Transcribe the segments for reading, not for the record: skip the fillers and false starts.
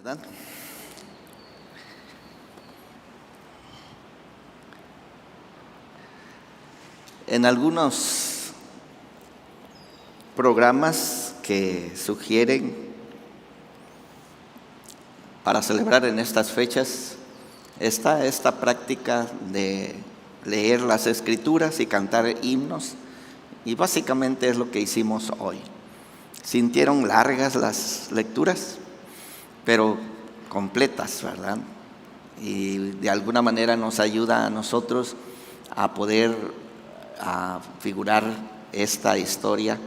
¿verdad? En algunos programas que sugieren para celebrar en estas fechas está esta práctica de leer las escrituras y cantar himnos, y básicamente es lo que hicimos hoy. Sintieron largas las lecturas, pero completas, ¿verdad? Y de alguna manera nos ayuda a nosotros a poder figurar esta historia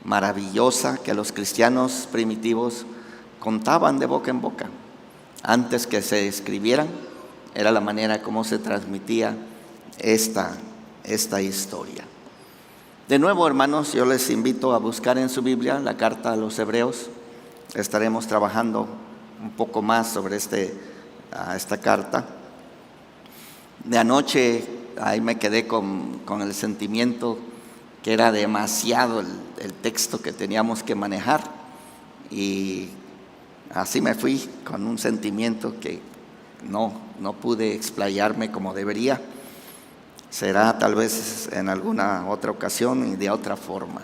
maravillosa que los cristianos primitivos contaban de boca en boca. Antes que se escribieran, era la manera como se transmitía esta historia. De nuevo, hermanos, yo les invito a buscar en su Biblia la carta a los Hebreos. Estaremos trabajando un poco más sobre esta carta. De anoche ahí me quedé con el sentimiento que era demasiado el texto que teníamos que manejar, y así me fui con un sentimiento que no pude explayarme como debería. Será tal vez en alguna otra ocasión y de otra forma.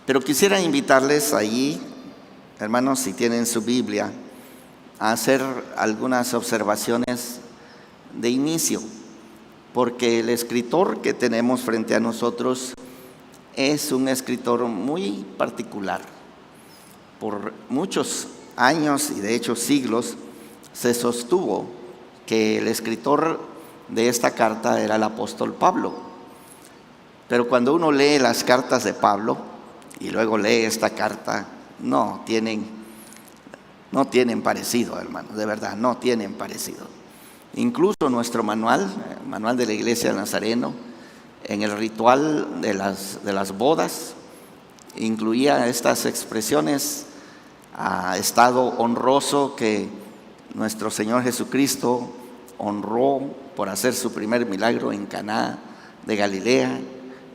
Pero quisiera invitarles allí, hermanos, si tienen su Biblia, a hacer algunas observaciones de inicio, porque el escritor que tenemos frente a nosotros es un escritor muy particular. Por muchos años y de hecho siglos se sostuvo que el escritor de esta carta era el apóstol Pablo. Pero cuando uno lee las cartas de Pablo y luego lee esta carta, no tienen parecido, hermanos, de verdad, no tienen parecido. Incluso nuestro manual de la Iglesia de Nazareno, en el ritual de las bodas, incluía estas expresiones: estado honroso que nuestro Señor Jesucristo honró por hacer su primer milagro en Caná de Galilea,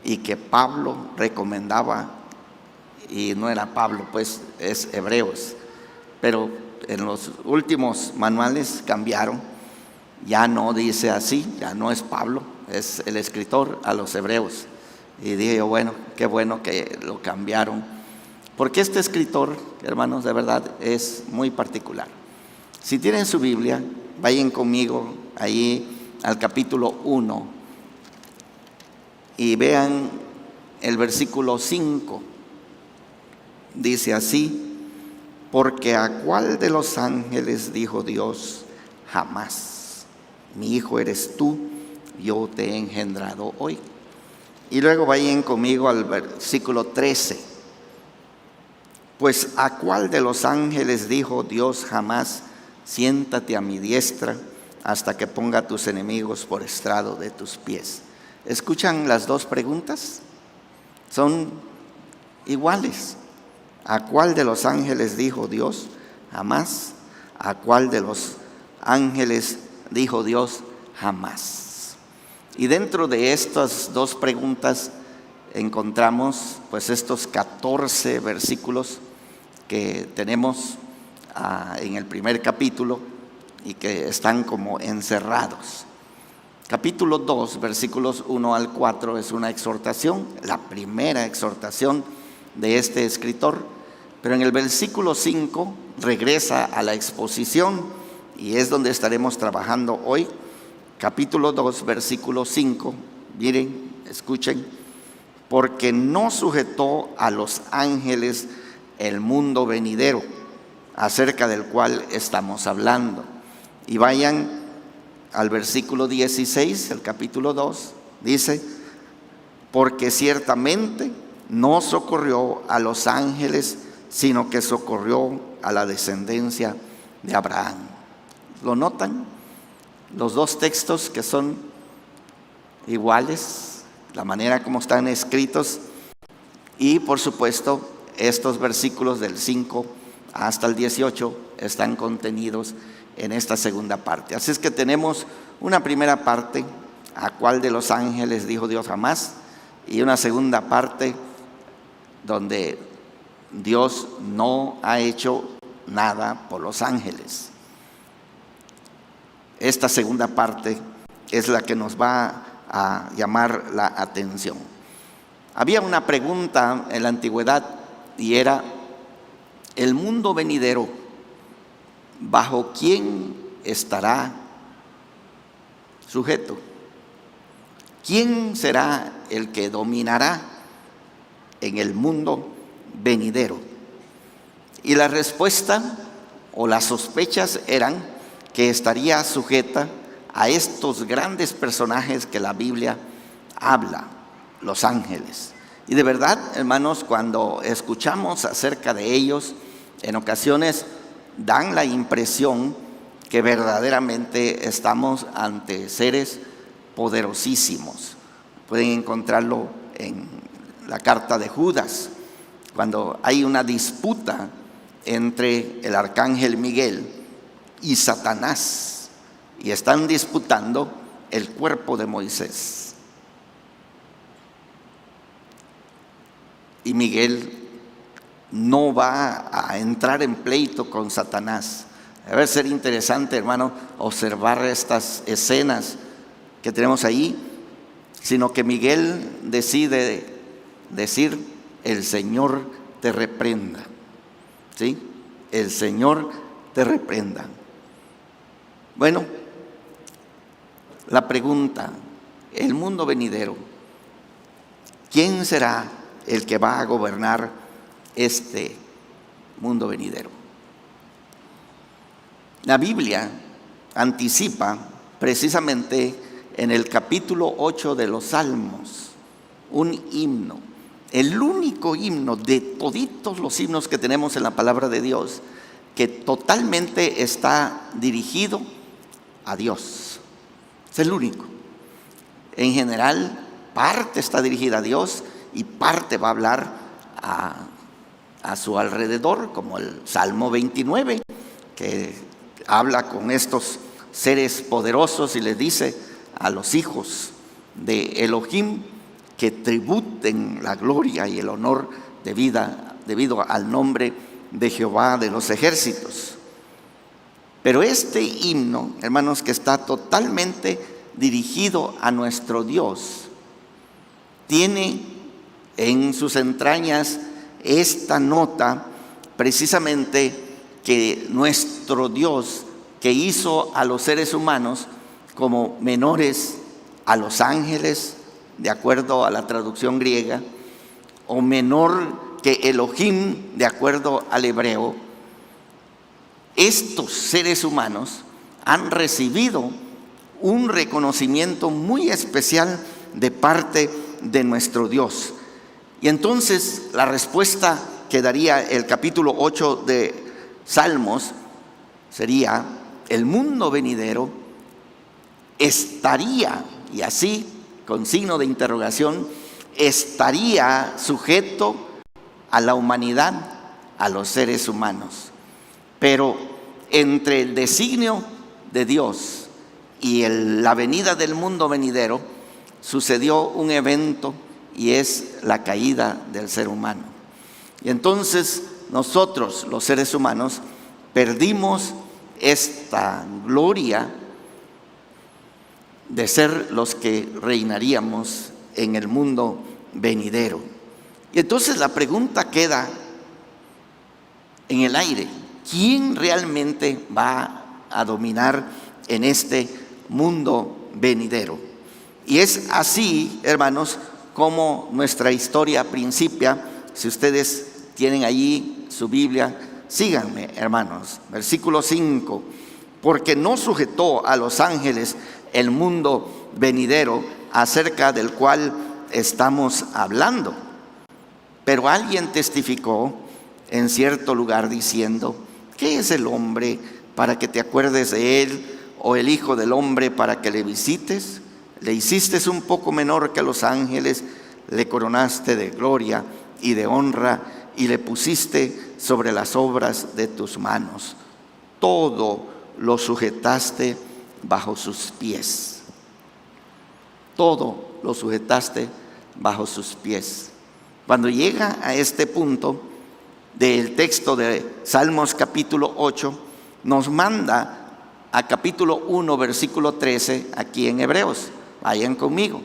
y que Pablo recomendaba, y no era Pablo, pues es Hebreos, pero en los últimos manuales cambiaron, ya no dice así, ya no es Pablo, es el escritor a los Hebreos. Y dije yo, bueno que lo cambiaron, porque este escritor, hermanos, de verdad es muy particular. Si tienen su Biblia, vayan conmigo ahí al capítulo 1 y vean el versículo 5. Dice así: porque a cuál de los ángeles dijo Dios jamás, mi hijo eres tú, yo te he engendrado hoy. Y luego vayan conmigo al versículo 13. Pues a cuál de los ángeles dijo Dios jamás, siéntate a mi diestra hasta que ponga tus enemigos por estrado de tus pies. ¿Escuchan las dos preguntas? Son iguales. ¿A cuál de los ángeles dijo Dios jamás? ¿A cuál de los ángeles dijo Dios jamás? Y dentro de estas dos preguntas encontramos pues estos 14 versículos que tenemos en el primer capítulo y que están como encerrados. Capítulo 2, versículos 1 al 4 es una exhortación, la primera exhortación de este escritor, pero en el versículo 5 regresa a la exposición, y es donde estaremos trabajando hoy. Capítulo 2, versículo 5, miren, escuchen: porque no sujetó a los ángeles el mundo venidero, acerca del cual estamos hablando. Y vayan al versículo 16, el capítulo 2, dice: porque ciertamente no socorrió a los ángeles, sino que socorrió a la descendencia de Abraham. ¿Lo notan? Los dos textos que son iguales, la manera como están escritos, y por supuesto estos versículos del 5 hasta el 18 están contenidos en esta segunda parte. Así es que tenemos una primera parte: ¿a cuál de los ángeles dijo Dios jamás? Y una segunda parte donde Dios no ha hecho gobernada por los ángeles. Esta segunda parte es la que nos va a llamar la atención. Había una pregunta en la antigüedad y era: ¿el mundo venidero bajo quién estará sujeto? ¿Quién será el que dominará en el mundo venidero? Y la respuesta o las sospechas eran que estaría sujeta a estos grandes personajes que la Biblia habla, los ángeles. Y de verdad, hermanos, cuando escuchamos acerca de ellos, en ocasiones dan la impresión que verdaderamente estamos ante seres poderosísimos. Pueden encontrarlo en la carta de Judas, cuando hay una disputa entre el arcángel Miguel y Satanás, y están disputando el cuerpo de Moisés. Y Miguel no va a entrar en pleito con Satanás. Debe ser interesante, hermano, observar estas escenas que tenemos ahí, sino que Miguel decide decir: el Señor te reprenda. ¿Sí? El Señor te reprenda. Bueno, la pregunta: el mundo venidero, ¿quién será el que va a gobernar este mundo venidero? La Biblia anticipa precisamente en el capítulo 8 de los Salmos un himno, el único himno de toditos los himnos que tenemos en la palabra de Dios, que totalmente está dirigido a Dios. Es el único. En general, parte está dirigida a Dios y parte va a hablar a su alrededor, como el Salmo 29, que habla con estos seres poderosos y les dice a los hijos de Elohim que tributen la gloria y el honor debido al nombre de Jehová de los ejércitos. Pero este himno, hermanos, que está totalmente dirigido a nuestro Dios, tiene en sus entrañas esta nota precisamente que nuestro Dios, que hizo a los seres humanos como menores a los ángeles, de acuerdo a la traducción griega, o menor que Elohim, de acuerdo al hebreo, estos seres humanos han recibido un reconocimiento muy especial de parte de nuestro Dios. Y entonces la respuesta que daría el capítulo 8 de Salmos sería: el mundo venidero estaría, y así con signo de interrogación, estaría sujeto a la humanidad, a los seres humanos. Pero entre el designio de Dios y la venida del mundo venidero sucedió un evento, y es la caída del ser humano. Y entonces nosotros, los seres humanos, perdimos esta gloria de ser los que reinaríamos en el mundo venidero. Y entonces la pregunta queda en el aire: ¿quién realmente va a dominar en este mundo venidero? Y es así, hermanos, como nuestra historia principia. Si ustedes tienen allí su Biblia, síganme, hermanos. Versículo 5: porque no sujetó a los ángeles el mundo venidero acerca del cual estamos hablando. Pero alguien testificó en cierto lugar diciendo: ¿qué es el hombre para que te acuerdes de él? ¿O el hijo del hombre para que le visites? Le hiciste un poco menor que los ángeles, le coronaste de gloria y de honra, y le pusiste sobre las obras de tus manos. Todo lo sujetaste bajo sus pies. Todo lo sujetaste bajo sus pies. Cuando llega a este punto, del texto de Salmos capítulo 8 nos manda a capítulo 1, versículo 13, aquí en Hebreos. Vayan conmigo.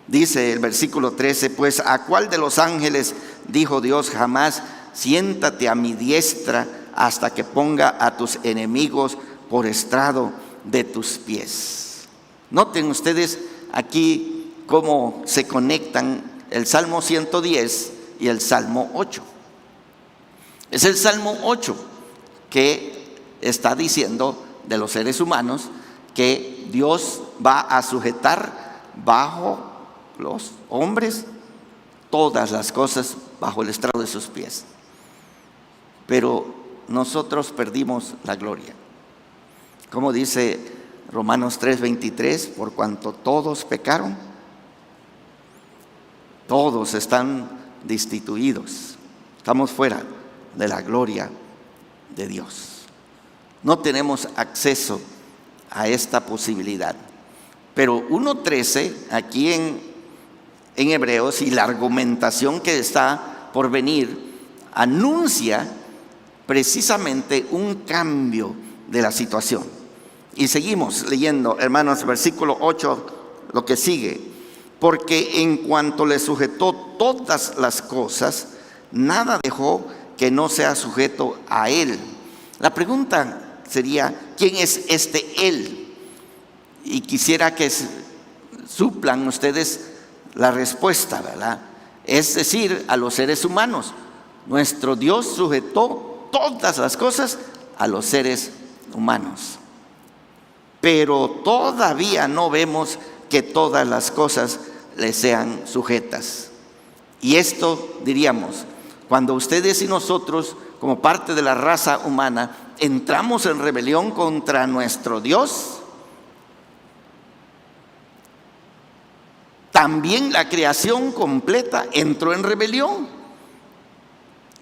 Dice el versículo 13: pues ¿a cuál de los ángeles dijo Dios jamás, siéntate a mi diestra hasta que ponga a tus enemigos por estrado de tus pies? Noten ustedes aquí cómo se conectan el Salmo 110 y el Salmo 8. Es el Salmo 8 que está diciendo de los seres humanos que Dios va a sujetar bajo los hombres todas las cosas bajo el estrado de sus pies. Pero nosotros perdimos la gloria. Como dice Romanos 3:23, por cuanto todos pecaron, todos están destituidos, estamos fuera de la gloria de Dios. No tenemos acceso a esta posibilidad. Pero 1:13 aquí en Hebreos, y la argumentación que está por venir, anuncia precisamente un cambio de la situación. Y seguimos leyendo, hermanos, versículo 8, lo que sigue: porque en cuanto le sujetó todas las cosas, nada dejó que no sea sujeto a él. La pregunta sería, ¿quién es este él? Y quisiera que suplan ustedes la respuesta, ¿verdad? Es decir, a los seres humanos. Nuestro Dios sujetó todas las cosas a los seres humanos. Pero todavía no vemos que todas las cosas le sean sujetas. Y esto diríamos, cuando ustedes y nosotros, como parte de la raza humana, entramos en rebelión contra nuestro Dios, también la creación completa entró en rebelión.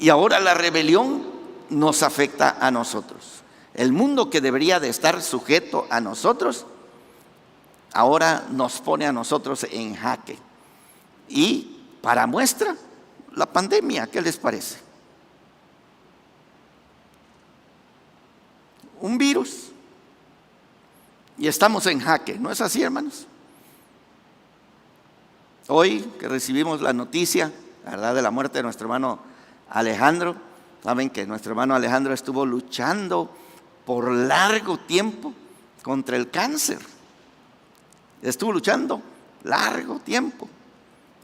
Y ahora la rebelión nos afecta a nosotros. El mundo que debería de estar sujeto a nosotros, ahora nos pone a nosotros en jaque. Y para muestra, la pandemia, ¿qué les parece? Un virus. Y estamos en jaque, ¿no es así, hermanos? Hoy que recibimos la noticia, ¿verdad?, de la muerte de nuestro hermano Alejandro. Saben que nuestro hermano Alejandro estuvo luchando por largo tiempo contra el cáncer. Estuvo luchando largo tiempo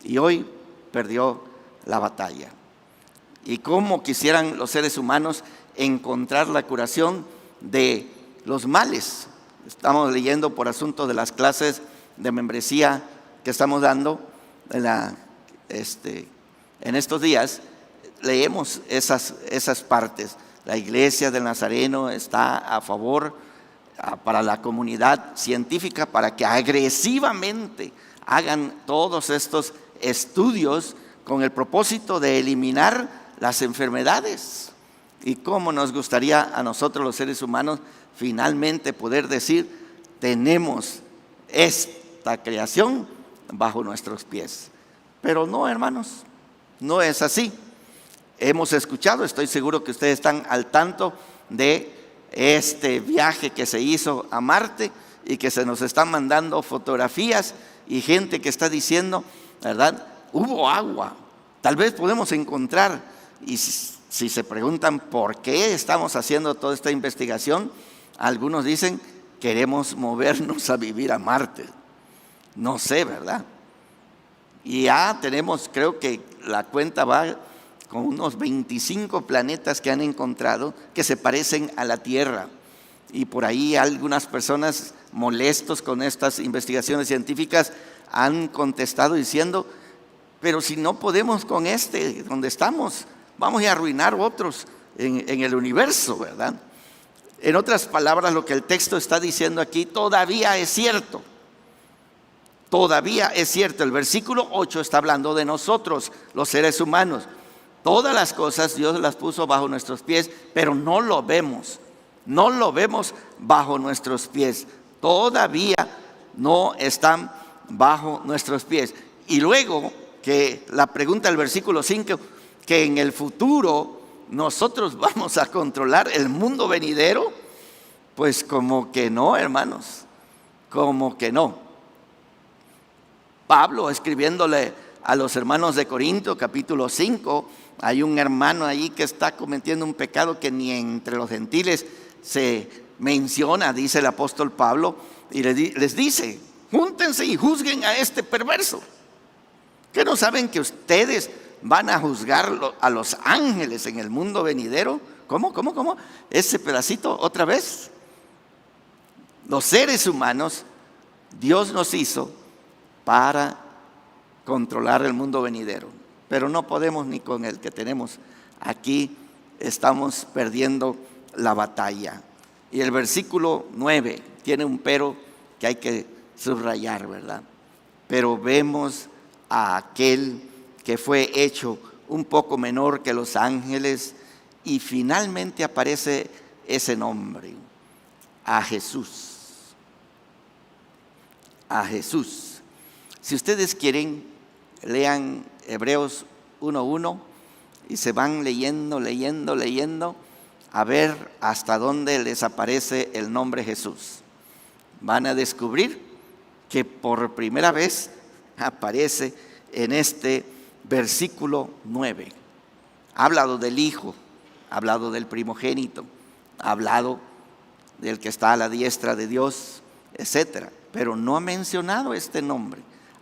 y hoy perdió la batalla. Y cómo quisieran los seres humanos encontrar la curación de los males. Estamos leyendo por asunto de las clases de membresía que estamos dando en estos días. Leemos esas partes. La Iglesia del Nazareno está a favor para la comunidad científica para que agresivamente hagan todos estos estudios con el propósito de eliminar las enfermedades. Y cómo nos gustaría a nosotros los seres humanos finalmente poder decir, tenemos esta creación bajo nuestros pies. Pero no, hermanos, no es así. Hemos escuchado, estoy seguro que ustedes están al tanto de este viaje que se hizo a Marte y que se nos están mandando fotografías y gente que está diciendo, ¿verdad?, hubo agua. Tal vez podemos encontrar, y si se preguntan por qué estamos haciendo toda esta investigación, algunos dicen, queremos movernos a vivir a Marte. No sé, ¿verdad? Y ya tenemos, creo que la cuenta va con unos 25 planetas que han encontrado que se parecen a la Tierra. Y por ahí algunas personas molestos con estas investigaciones científicas han contestado diciendo, pero si no podemos con donde estamos, vamos a arruinar otros en el universo, ¿verdad? En otras palabras, lo que el texto está diciendo aquí todavía es cierto. Todavía es cierto. El versículo 8 está hablando de nosotros, los seres humanos. Todas las cosas Dios las puso bajo nuestros pies, pero no lo vemos. No lo vemos bajo nuestros pies. Todavía no están bajo nuestros pies. Y luego que la pregunta del versículo 5, que en el futuro nosotros vamos a controlar el mundo venidero? Pues como que no, hermanos, como que no. Pablo, escribiéndole a los hermanos de Corinto, capítulo 5, hay un hermano ahí que está cometiendo un pecado que ni entre los gentiles se menciona, dice el apóstol Pablo, y les dice: júntense y juzguen a este perverso. ¿Qué no saben que ustedes van a juzgar a los ángeles en el mundo venidero? ¿Cómo? Ese pedacito otra vez. Los seres humanos, Dios nos hizo para controlar el mundo venidero, pero no podemos ni con el que tenemos aquí. Estamos perdiendo la batalla. Y el versículo 9 tiene un pero que hay que subrayar, ¿verdad? Pero vemos a aquel que fue hecho un poco menor que los ángeles, y finalmente aparece ese nombre: a Jesús. A Jesús. Si ustedes quieren, lean Hebreos 1:1 y se van leyendo, a ver hasta dónde les aparece el nombre Jesús. Van a descubrir que por primera vez aparece en este versículo 9. Ha hablado del Hijo, ha hablado del primogénito, ha hablado del que está a la diestra de Dios, etcétera, pero no ha mencionado este nombre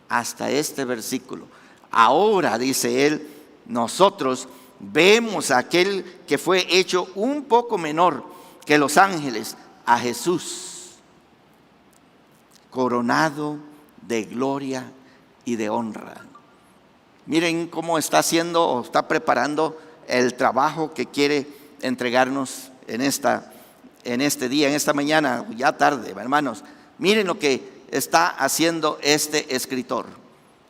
hasta este versículo. Ahora, dice él, nosotros vemos a aquel que fue hecho un poco menor que los ángeles, a Jesús, coronado de gloria y de honra. Miren cómo está haciendo o está preparando el trabajo que quiere entregarnos en este día, en esta mañana, ya tarde, hermanos. Miren lo que está haciendo este escritor.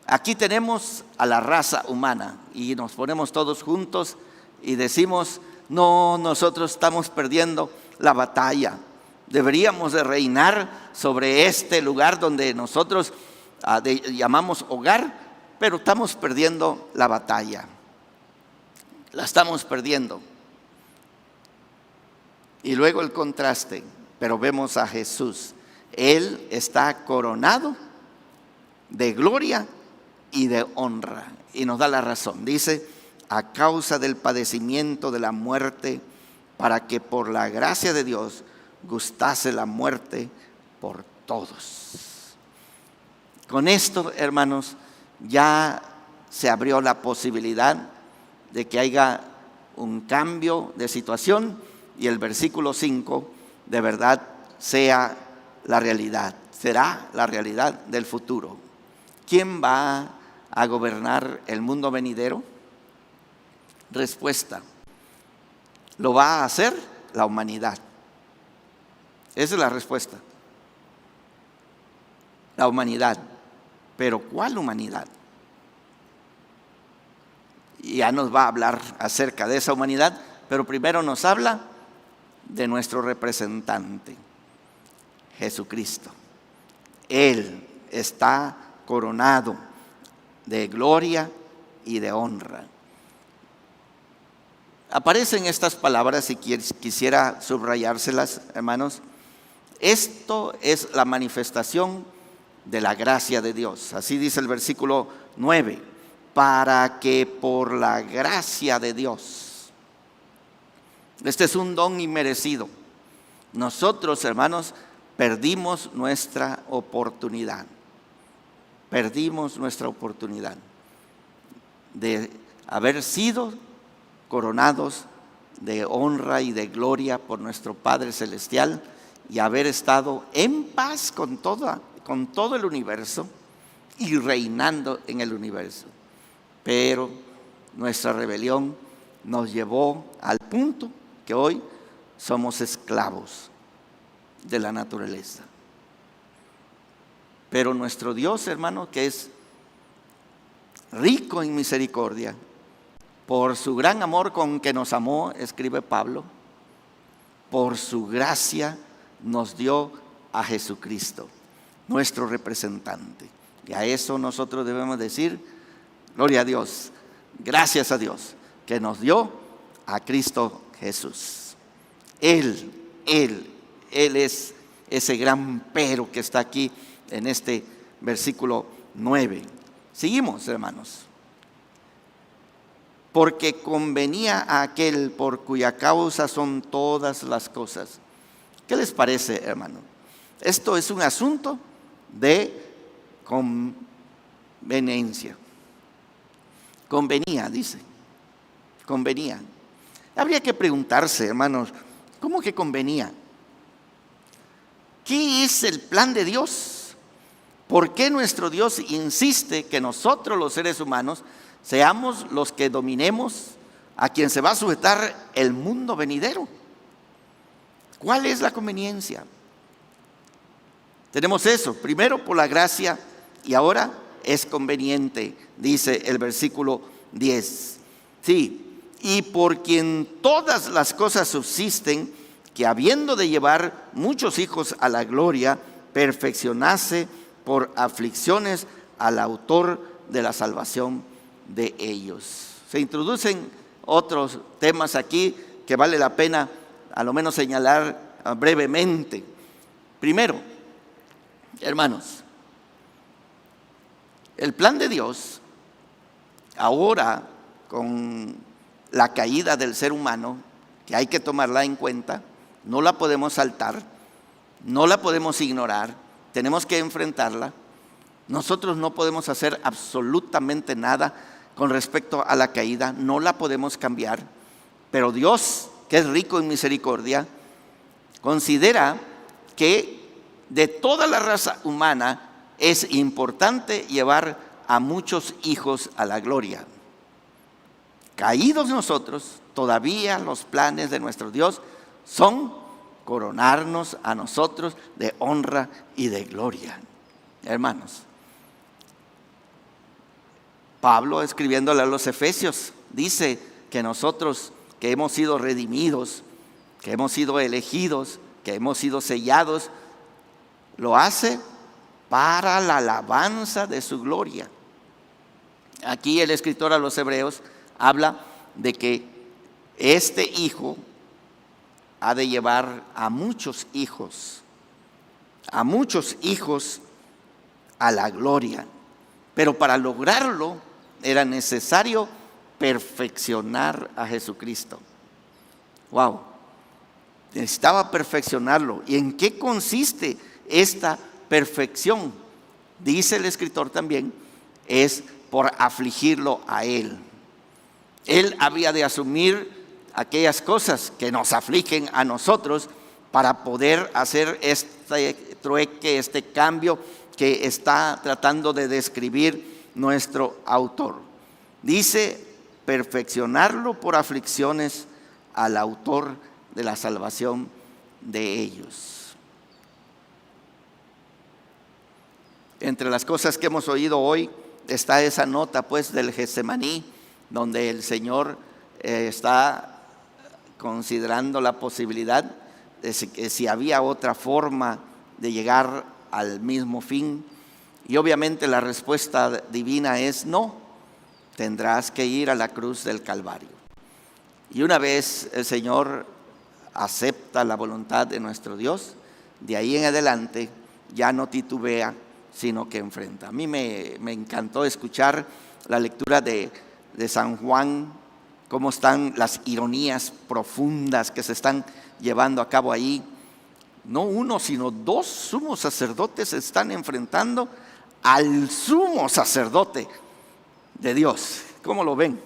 Aquí tenemos a la raza humana y nos ponemos todos juntos y decimos: no, nosotros estamos perdiendo la batalla. Deberíamos de reinar sobre este lugar donde nosotros llamamos hogar, pero estamos perdiendo la batalla. La estamos perdiendo. Y luego el contraste, pero vemos a Jesús. Él está coronado de gloria y de honra. Y nos da la razón. Dice: a causa del padecimiento de la muerte, para que por la gracia de Dios gustase la muerte por todos. Con esto, hermanos, ya se abrió la posibilidad de que haya un cambio de situación y el versículo 5 de verdad sea la realidad, será la realidad del futuro. ¿Quién va a gobernar el mundo venidero? Respuesta: lo va a hacer la humanidad. Esa es la respuesta. La humanidad. ¿Pero cuál humanidad? Y ya nos va a hablar acerca de esa humanidad, pero primero nos habla de nuestro representante, Jesucristo. Él está coronado de gloria y de honra. Aparecen estas palabras y quisiera subrayárselas, hermanos. Esto es la manifestación de la gracia de Dios. Así dice el versículo 9: para que por la gracia de Dios. Este es un don inmerecido. Nosotros, hermanos, perdimos nuestra oportunidad. Perdimos nuestra oportunidad de haber sido coronados de honra y de gloria por nuestro Padre Celestial y haber estado en paz con todo el universo y reinando en el universo. Pero nuestra rebelión nos llevó al punto que hoy somos esclavos de la naturaleza. Pero nuestro Dios, hermano, que es rico en misericordia, por su gran amor con que nos amó, escribe Pablo, por su gracia nos dio a Jesucristo, nuestro representante. Y a eso nosotros debemos decir: gloria a Dios, gracias a Dios, que nos dio a Cristo Jesús. Él es ese gran pero que está aquí en este versículo 9. Seguimos, hermanos. Porque convenía a aquel por cuya causa son todas las cosas. ¿Qué les parece, hermano? Esto es un asunto de conveniencia. Convenía, dice. Convenía. Habría que preguntarse, hermanos, ¿cómo que convenía? ¿Qué es el plan de Dios? ¿Por qué nuestro Dios insiste que nosotros, los seres humanos, seamos los que dominemos a quien se va a sujetar el mundo venidero? ¿Cuál es la conveniencia? Tenemos eso, primero por la gracia y ahora es conveniente, dice el versículo 10. Sí, y por quien todas las cosas subsisten, que habiendo de llevar muchos hijos a la gloria, perfeccionase por aflicciones al autor de la salvación de ellos. Se introducen otros temas aquí que vale la pena a lo menos señalar brevemente. Primero, hermanos, el plan de Dios ahora con la caída del ser humano, que hay que tomarla en cuenta, no la podemos saltar, no la podemos ignorar, tenemos que enfrentarla. Nosotros no podemos hacer absolutamente nada con respecto a la caída, no la podemos cambiar, pero Dios, que es rico en misericordia, considera que de toda la raza humana es importante llevar a muchos hijos a la gloria. Caídos nosotros, todavía los planes de nuestro Dios son coronarnos a nosotros de honra y de gloria. Hermanos, Pablo, escribiéndole a los Efesios, dice que nosotros que hemos sido redimidos, que hemos sido elegidos, que hemos sido sellados, lo hace para la alabanza de su gloria. Aquí el escritor a los Hebreos habla de que este hijo ha de llevar a muchos hijos a la gloria. Pero para lograrlo era necesario perfeccionar a Jesucristo. Wow, necesitaba perfeccionarlo. ¿Y en qué consiste esta perfección? Dice el escritor también, es por afligirlo a Él. Él había de asumir aquellas cosas que nos afligen a nosotros para poder hacer este trueque, este cambio que está tratando de describir nuestro autor. Dice, perfeccionarlo por aflicciones al autor de la salvación de ellos. Entre las cosas que hemos oído hoy está esa nota pues del Getsemaní, donde el Señor está considerando la posibilidad de que si había otra forma de llegar al mismo fin. Y obviamente la respuesta divina es no, tendrás que ir a la cruz del Calvario. Y una vez el Señor acepta la voluntad de nuestro Dios, de ahí en adelante ya no titubea, sino que enfrenta. A mí me encantó escuchar la lectura de San Juan, cómo están las ironías profundas que se están llevando a cabo ahí. No uno, sino dos sumos sacerdotes se están enfrentando al sumo sacerdote de Dios. ¿Cómo lo ven?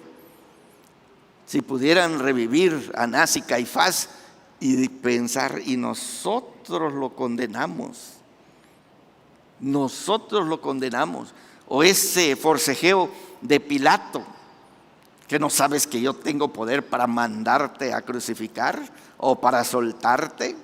Si pudieran revivir a Anás y Caifás y pensar, y nosotros lo condenamos. Nosotros lo condenamos. O ese forcejeo de Pilato, que no sabes que yo tengo poder para mandarte a crucificar o para soltarte.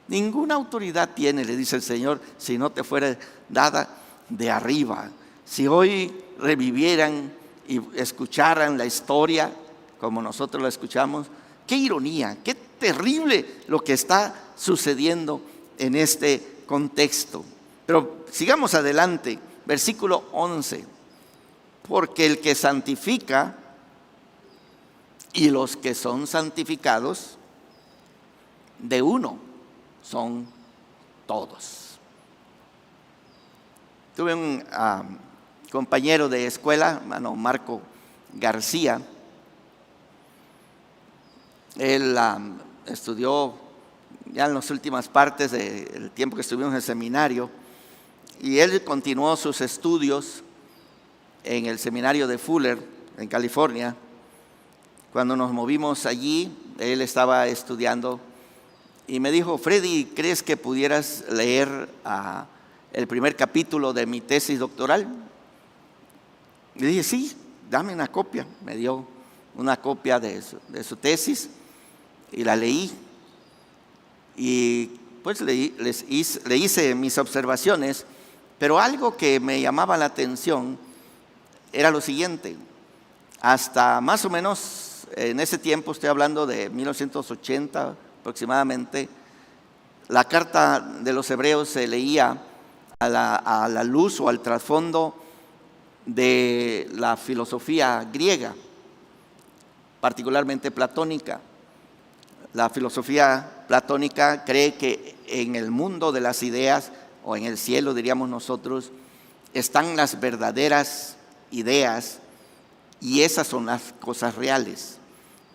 Ninguna autoridad tiene, le dice el Señor, si no te fuera dada de arriba. Si hoy revivieran y escucharan la historia como nosotros la escuchamos, qué ironía, qué terrible lo que está sucediendo en este contexto. Pero sigamos adelante, versículo 11. Porque el que santifica Y los que son santificados, de uno son todos. Tuve un compañero de escuela, hermano Marco García. Él estudió ya en las últimas partes del tiempo que estuvimos en el seminario, y él continuó sus estudios en el seminario de Fuller, en California. Cuando nos movimos allí, él estaba estudiando y me dijo: Freddy, ¿crees que pudieras leer el primer capítulo de mi tesis doctoral? Le dije: sí, dame una copia. Me dio una copia de su tesis y la leí. Y pues le hice mis observaciones, pero algo que me llamaba la atención era lo siguiente. Hasta más o menos en ese tiempo, estoy hablando de 1980 aproximadamente, la carta de los Hebreos se leía a la luz o al trasfondo de la filosofía griega, particularmente platónica. La filosofía platónica cree que en el mundo de las ideas, o en el cielo diríamos nosotros, están las verdaderas ideas, y esas son las cosas reales.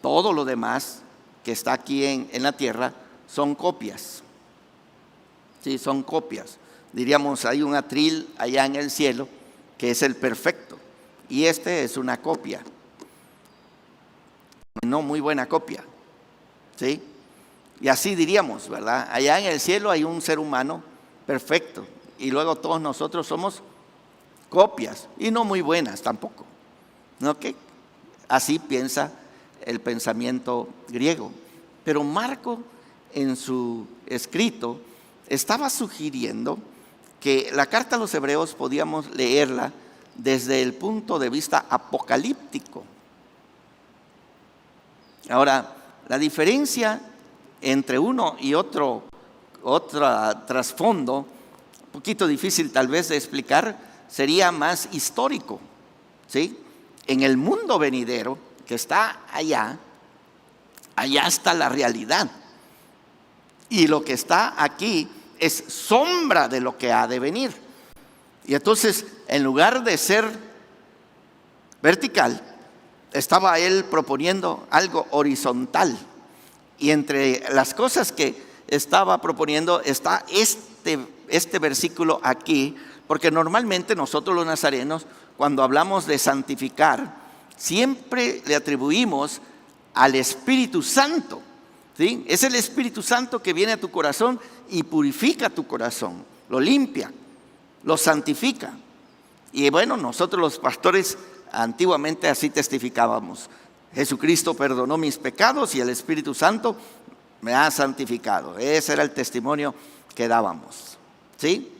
Todo lo demás que está aquí en la tierra son copias. Sí, son copias. Diríamos, hay un atril allá en el cielo que es el perfecto, y este es una copia, no muy buena copia. ¿Sí? Y así diríamos, ¿verdad? Allá en el cielo hay un ser humano perfecto, y luego todos nosotros somos copias, y no muy buenas tampoco. ¿Ok? Así piensa el pensamiento griego. Pero Marco, en su escrito, estaba sugiriendo que la carta a los Hebreos podíamos leerla desde el punto de vista apocalíptico. Ahora, la diferencia entre uno y otro trasfondo, un poquito difícil tal vez de explicar, sería más histórico, ¿sí? En el mundo venidero que está allá está la realidad. Y lo que está aquí es sombra de lo que ha de venir. Y entonces, en lugar de ser vertical, estaba él proponiendo algo horizontal. Y entre las cosas que estaba proponiendo está este versículo aquí, porque normalmente nosotros los nazarenos, cuando hablamos de santificar, siempre le atribuimos al Espíritu Santo. ¿Sí? Es el Espíritu Santo que viene a tu corazón y purifica tu corazón, lo limpia, lo santifica. Y bueno, nosotros los pastores antiguamente así testificábamos: Jesucristo perdonó mis pecados y el Espíritu Santo me ha santificado. Ese era el testimonio que dábamos. ¿Sí?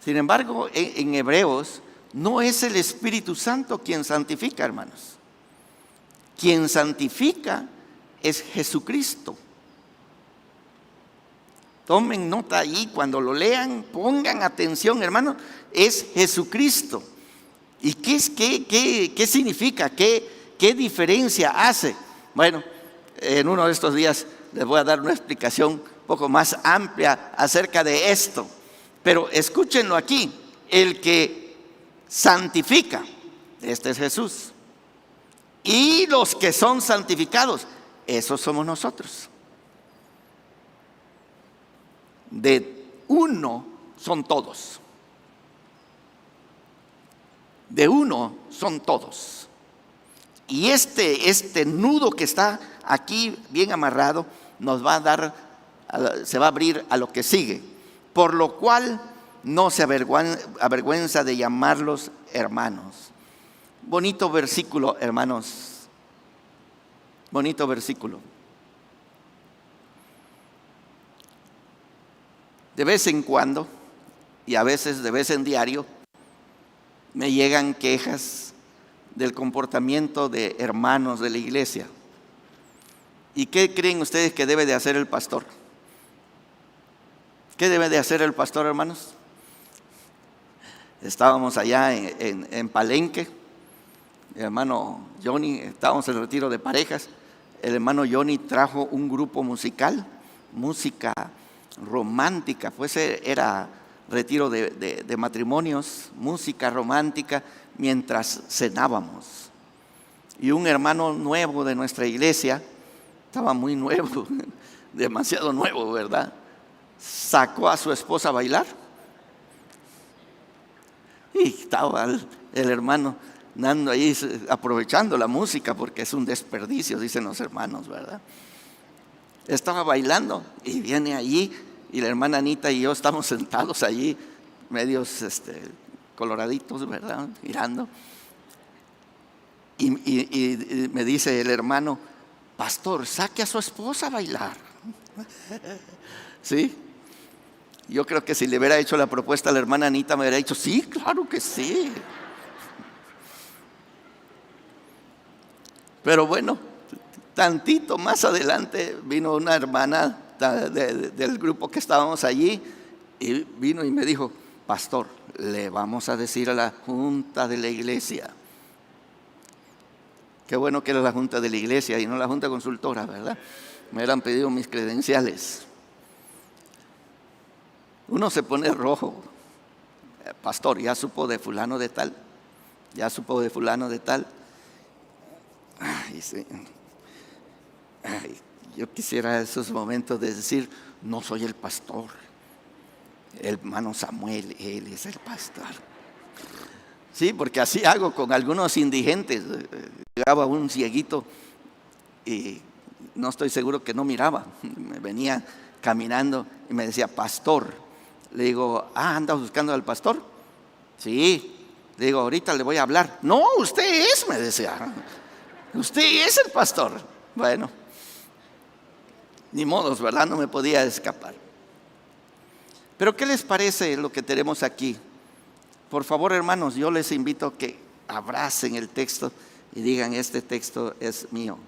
Sin embargo, en Hebreos no es el Espíritu Santo quien santifica, hermanos. Quien santifica es Jesucristo. Tomen nota ahí, cuando lo lean, pongan atención, hermanos. Es Jesucristo. ¿Y qué significa? ¿Qué diferencia hace? Bueno, en uno de estos días les voy a dar una explicación un poco más amplia acerca de esto. Pero escúchenlo aquí: el que santifica, este es Jesús. Y los que son santificados, esos somos nosotros. De uno son todos. De uno son todos. Y este nudo que está aquí bien amarrado nos va a dar, se va a abrir a lo que sigue. Por lo cual no se avergüenza de llamarlos hermanos. Bonito versículo, hermanos. Bonito versículo. De vez en cuando, y a veces de vez en diario, me llegan quejas del comportamiento de hermanos de la iglesia. ¿Y qué creen ustedes que debe de hacer el pastor? ¿Qué debe de hacer el pastor, hermanos? Estábamos allá en Palenque, el hermano Johnny, estábamos en el retiro de parejas, el hermano Johnny trajo un grupo musical, música romántica, pues era retiro de matrimonios, música romántica, mientras cenábamos. Y un hermano nuevo de nuestra iglesia, estaba muy nuevo, demasiado nuevo, ¿verdad? Sacó a su esposa a bailar. Y estaba el hermano dando ahí, aprovechando la música, porque es un desperdicio, dicen los hermanos, ¿verdad? Estaba bailando y viene allí, y la hermana Anita y yo estamos sentados allí, medios coloraditos, ¿verdad? Mirando. Y me dice el hermano: pastor, saque a su esposa a bailar. ¿Sí? Yo creo que si le hubiera hecho la propuesta a la hermana Anita, me hubiera dicho: sí, claro que sí. Pero bueno, tantito más adelante vino una hermana del grupo que estábamos allí, y vino y me dijo: pastor, le vamos a decir a la junta de la iglesia. Qué bueno que era la junta de la iglesia y no la junta consultora, ¿verdad? Me hubieran pedido mis credenciales. Uno se pone rojo. Pastor, ¿ya supo de fulano de tal? ¿Ya supo de fulano de tal? Ay, sí. Ay, yo quisiera esos momentos de decir: no soy el pastor, el hermano Samuel, él es el pastor. Sí, porque así hago con algunos indigentes. Llegaba un cieguito y no estoy seguro que no miraba. Me venía caminando y me decía: pastor. Le digo: ¿andas buscando al pastor? Sí. Le digo: ahorita le voy a hablar. No, usted es, me decía. Usted es el pastor. Bueno, ni modos, ¿verdad? No me podía escapar. Pero ¿qué les parece lo que tenemos aquí? Por favor, hermanos, yo les invito a que abracen el texto y digan: este texto es mío.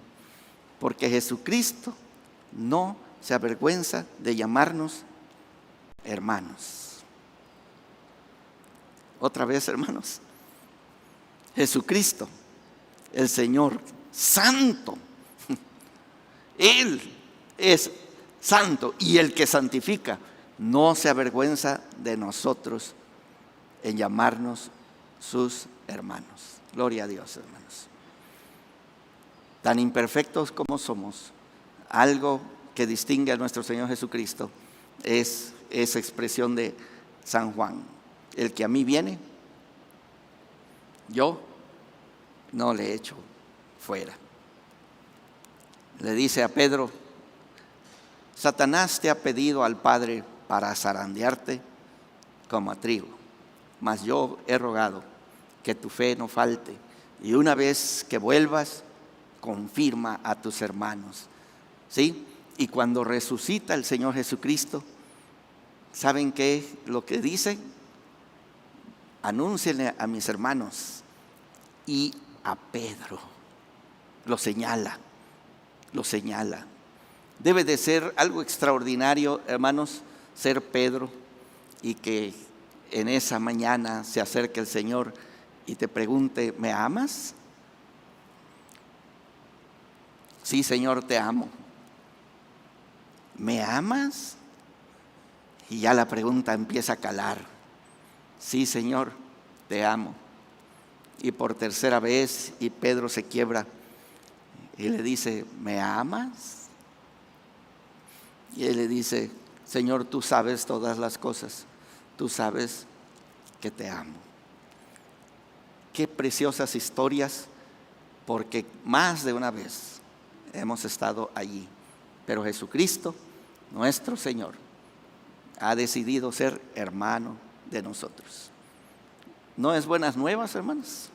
Porque Jesucristo no se avergüenza de llamarnos hermanos. Otra vez, hermanos. Jesucristo, el Señor santo, Él es santo, y el que santifica no se avergüenza de nosotros en llamarnos sus hermanos. Gloria a Dios, hermanos. Tan imperfectos como somos, algo que distingue a nuestro Señor Jesucristo es esa expresión de San Juan: el que a mí viene, yo no le echo fuera. Le dice a Pedro: Satanás te ha pedido al Padre para zarandearte como a trigo, mas yo he rogado que tu fe no falte, y una vez que vuelvas, confirma a tus hermanos. ¿Sí? Y cuando resucita el Señor Jesucristo, ¿saben qué es lo que dice? Anúncienle a mis hermanos. Y a Pedro lo señala. Debe de ser algo extraordinario, hermanos, ser Pedro, y que en esa mañana se acerque el Señor y te pregunte: ¿me amas? Sí, Señor, te amo. ¿Me amas? Y ya la pregunta empieza a calar. Sí, Señor, te amo. Y por tercera vez, y Pedro se quiebra y le dice: ¿me amas? Y él le dice: Señor, tú sabes todas las cosas, tú sabes que te amo. Qué preciosas historias, porque más de una vez hemos estado allí. Pero Jesucristo, nuestro Señor, ha decidido ser hermano de nosotros. ¿No es buenas nuevas, hermanos?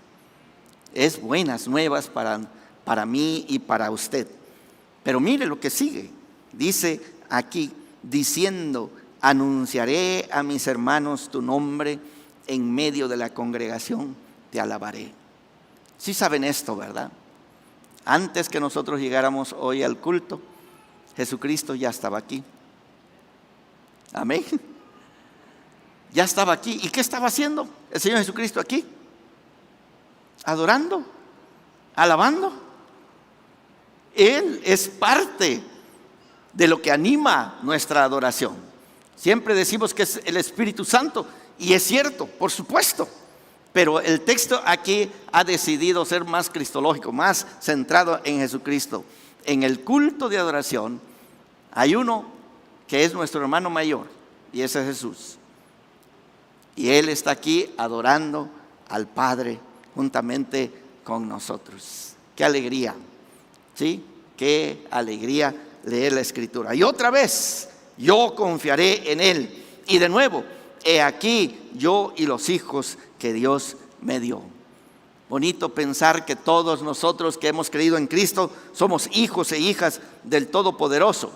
Es buenas nuevas para mí y para usted. Pero mire lo que sigue. Dice aquí, diciendo: anunciaré a mis hermanos tu nombre, en medio de la congregación te alabaré. Sí saben esto, ¿verdad? Antes que nosotros llegáramos hoy al culto, Jesucristo ya estaba aquí. Amén. Ya estaba aquí. ¿Y qué estaba haciendo el Señor Jesucristo aquí? Adorando. alabando. Él es parte de lo que anima nuestra adoración. Siempre decimos que es el Espíritu Santo, y es cierto, por supuesto. Pero el texto aquí ha decidido ser más cristológico, más centrado en Jesucristo. En el culto de adoración hay uno que es nuestro hermano mayor, y ese es Jesús. Y Él está aquí adorando al Padre juntamente con nosotros. ¡Qué alegría! ¿Sí? ¡Qué alegría leer la Escritura! Y otra vez, yo confiaré en Él. Y de nuevo, he aquí yo y los hijos que Dios me dio. Bonito pensar que todos nosotros que hemos creído en Cristo somos hijos e hijas del Todopoderoso.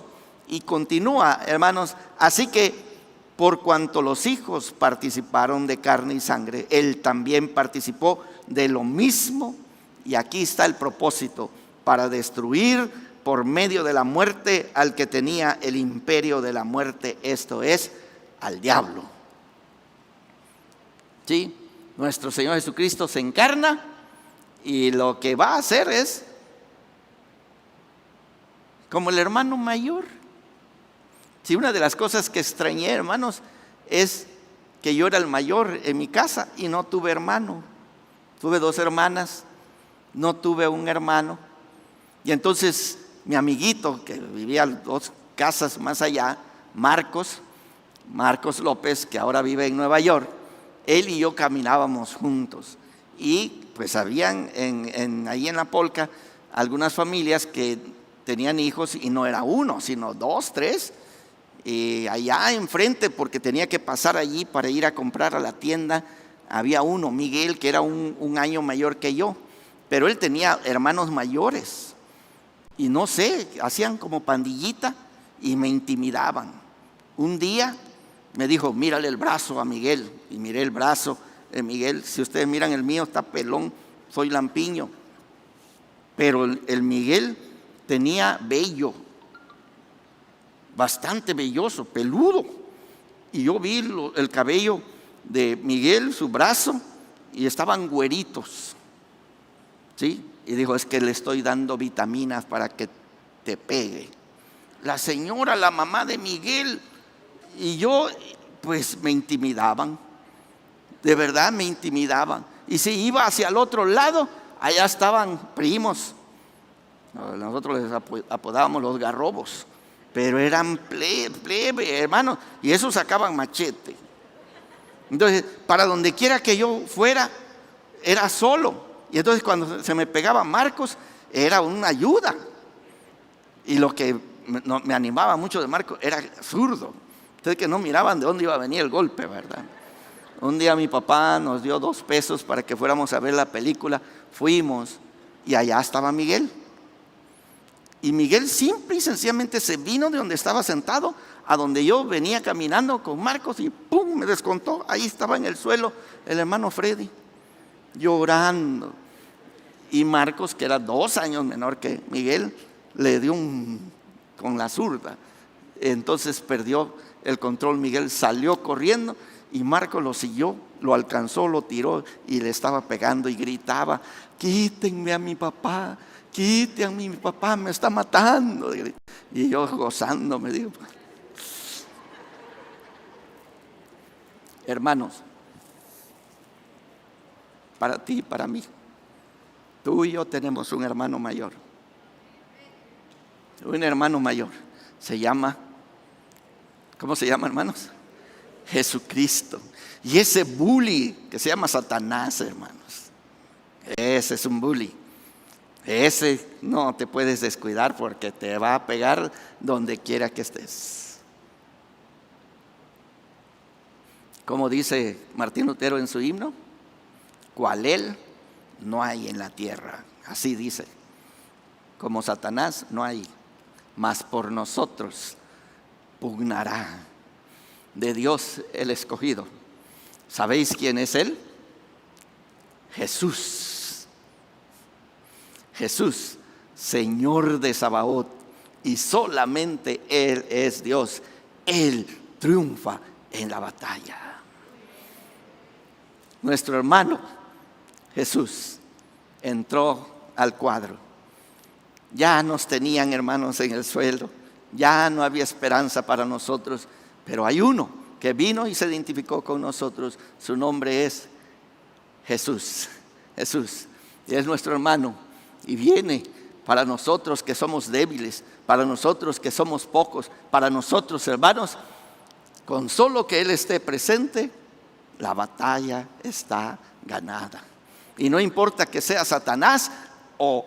Y continúa, hermanos, así que por cuanto los hijos participaron de carne y sangre, Él también participó de lo mismo. Y aquí está el propósito: para destruir por medio de la muerte al que tenía el imperio de la muerte, esto es, al diablo. ¿Sí? Nuestro Señor Jesucristo se encarna, y lo que va a hacer es como el hermano mayor. Si una de las cosas que extrañé, hermanos, es que yo era el mayor en mi casa y no tuve hermano. Tuve 2 hermanas, no tuve un hermano. Y entonces mi amiguito, que vivía 2 casas más allá, Marcos López, que ahora vive en Nueva York, él y yo caminábamos juntos. Y pues habían ahí en la Polca algunas familias que tenían hijos, y no era uno, sino 2, 3. Y allá enfrente, porque tenía que pasar allí para ir a comprar a la tienda, había uno, Miguel, que era un año mayor que yo. Pero él tenía hermanos mayores. Y no sé, hacían como pandillita y me intimidaban. Un día me dijo: mírale el brazo a Miguel. Y miré el brazo de Miguel. Si ustedes miran el mío, está pelón, soy lampiño. Pero el Miguel tenía vello, bastante velloso, peludo. Y yo vi el cabello de Miguel, su brazo, y estaban güeritos. ¿Sí? Y dijo: es que le estoy dando vitaminas para que te pegue. La señora, la mamá de Miguel, y yo, pues me intimidaban. De verdad me intimidaban. Y si iba hacia el otro lado, allá estaban primos. Nosotros les apodábamos los garrobos, pero eran plebe, hermanos, y esos sacaban machete. Entonces, para donde quiera que yo fuera, era solo. Y entonces cuando se me pegaba Marcos, era una ayuda. Y lo que me animaba mucho de Marcos era zurdo. Ustedes que no miraban de dónde iba a venir el golpe, ¿verdad? Un día mi papá nos dio 2 pesos para que fuéramos a ver la película. Fuimos y allá estaba Miguel. Y Miguel simple y sencillamente se vino de donde estaba sentado a donde yo venía caminando con Marcos, y ¡pum!, me descontó. Ahí estaba en el suelo el hermano Freddy, llorando. Y Marcos, que era 2 años menor que Miguel, le dio con la zurda. Entonces perdió el control. Miguel salió corriendo y Marcos lo siguió, lo alcanzó, lo tiró y le estaba pegando y gritaba: quítenme a mi papá, quiten a mi papá, me está matando. Y yo gozándome, digo: hermanos, para ti y para mí, tú y yo tenemos un hermano mayor. Un hermano mayor se llama, ¿cómo se llama, hermanos? Jesucristo. Y ese bully que se llama Satanás, hermanos, ese es un bully. Ese no te puedes descuidar, porque te va a pegar donde quiera que estés. Como dice Martín Lutero en su himno: cual él no hay en la tierra. Así dice. Como Satanás no hay, mas por nosotros pugnará. De Dios el escogido. ¿Sabéis quién es él? Jesús. Jesús, Señor de Sabaoth, y solamente Él es Dios. Él triunfa en la batalla. Nuestro hermano Jesús entró al cuadro. Ya nos tenían, hermanos, en el suelo. Ya no había esperanza para nosotros. Pero hay uno que vino y se identificó con nosotros. Su nombre es Jesús. Jesús. Y es nuestro hermano. Y viene para nosotros que somos débiles, para nosotros que somos pocos, para nosotros, hermanos, con solo que Él esté presente, la batalla está ganada. Y no importa que sea Satanás o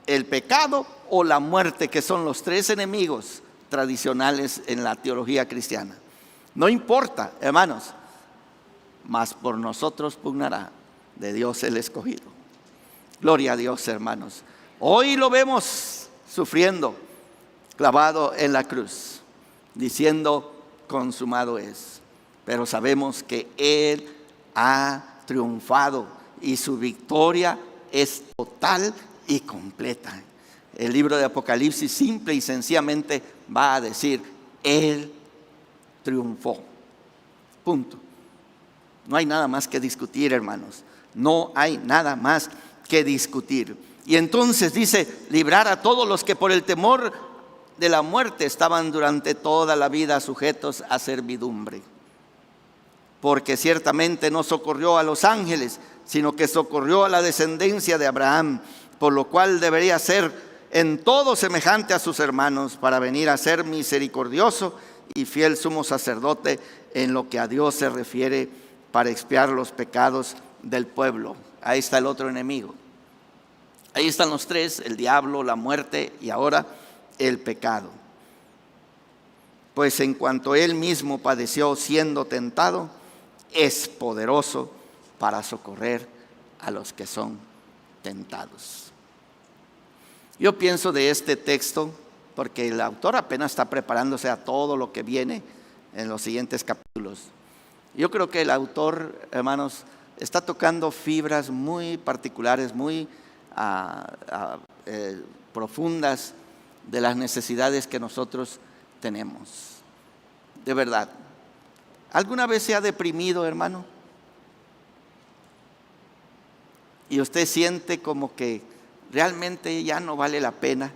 el pecado o la muerte, que son los tres enemigos tradicionales en la teología cristiana. No importa, hermanos, mas por nosotros pugnará de Dios el escogido. Gloria a Dios, hermanos. Hoy lo vemos sufriendo, clavado en la cruz, diciendo: consumado es. Pero sabemos que Él ha triunfado y su victoria es total y completa. El libro de Apocalipsis simple y sencillamente va a decir: Él triunfó. Punto. No hay nada más que discutir, hermanos. No hay nada más que discutir. Y entonces dice: librar a todos los que por el temor de la muerte estaban durante toda la vida sujetos a servidumbre. Porque ciertamente no socorrió a los ángeles, sino que socorrió a la descendencia de Abraham, por lo cual debería ser en todo semejante a sus hermanos, para venir a ser misericordioso y fiel sumo sacerdote en lo que a Dios se refiere, para expiar los pecados del pueblo. Ahí está el otro enemigo. Ahí están los tres: el diablo, la muerte y ahora el pecado. Pues en cuanto Él mismo padeció siendo tentado, es poderoso para socorrer a los que son tentados. Yo pienso de este texto, porque el autor apenas está preparándose a todo lo que viene en los siguientes capítulos. Yo creo que el autor, hermanos, está tocando fibras muy particulares, muy profundas de las necesidades que nosotros tenemos. De verdad. ¿Alguna vez se ha deprimido, hermano? Y usted siente como que realmente ya no vale la pena.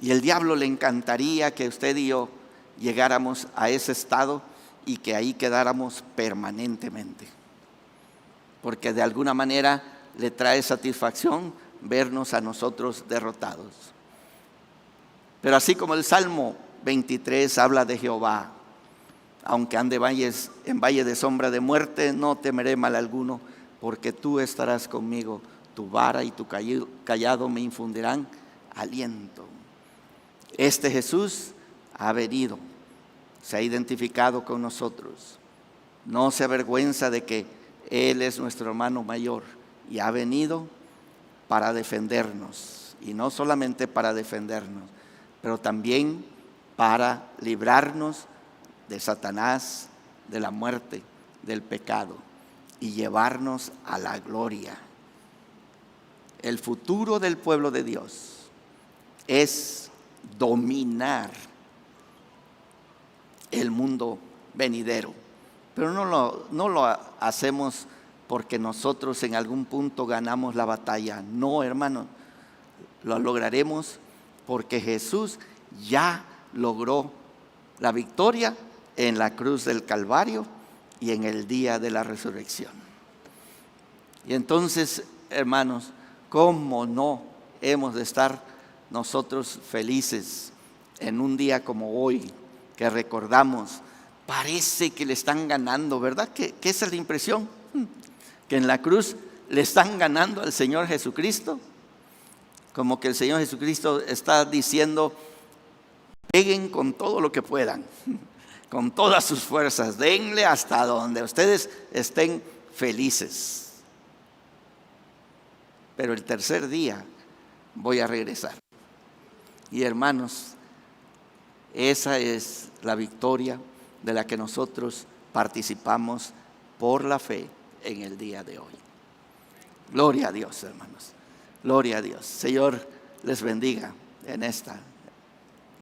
Y el diablo le encantaría que usted y yo llegáramos a ese estado y que ahí quedáramos permanentemente. Porque de alguna manera le trae satisfacción vernos a nosotros derrotados. Pero así como el Salmo 23 habla de Jehová: aunque ande en valle de sombra de muerte, no temeré mal alguno, porque tú estarás conmigo, tu vara y tu cayado me infundirán aliento. Este Jesús ha venido, se ha identificado con nosotros, no se avergüenza de que Él es nuestro hermano mayor y ha venido para defendernos, y no solamente para defendernos, pero también para librarnos de Satanás, de la muerte, del pecado, y llevarnos a la gloria. El futuro del pueblo de Dios es dominar el mundo venidero, pero no lo hacemos porque nosotros en algún punto ganamos la batalla. No, hermano, lo lograremos porque Jesús ya logró la victoria en la cruz del Calvario y en el día de la resurrección. Y entonces, hermanos, ¿cómo no hemos de estar nosotros felices en un día como hoy, que recordamos? Parece que le están ganando, ¿verdad? ¿Que esa es la impresión? Que en la cruz le están ganando al Señor Jesucristo. Como que el Señor Jesucristo está diciendo: peguen con todo lo que puedan, con todas sus fuerzas, denle hasta donde ustedes estén felices. Pero el tercer día voy a regresar. Y hermanos, esa es la victoria de la que nosotros participamos por la fe en el día de hoy. Gloria a Dios, hermanos. Gloria a Dios. Señor les bendiga en esta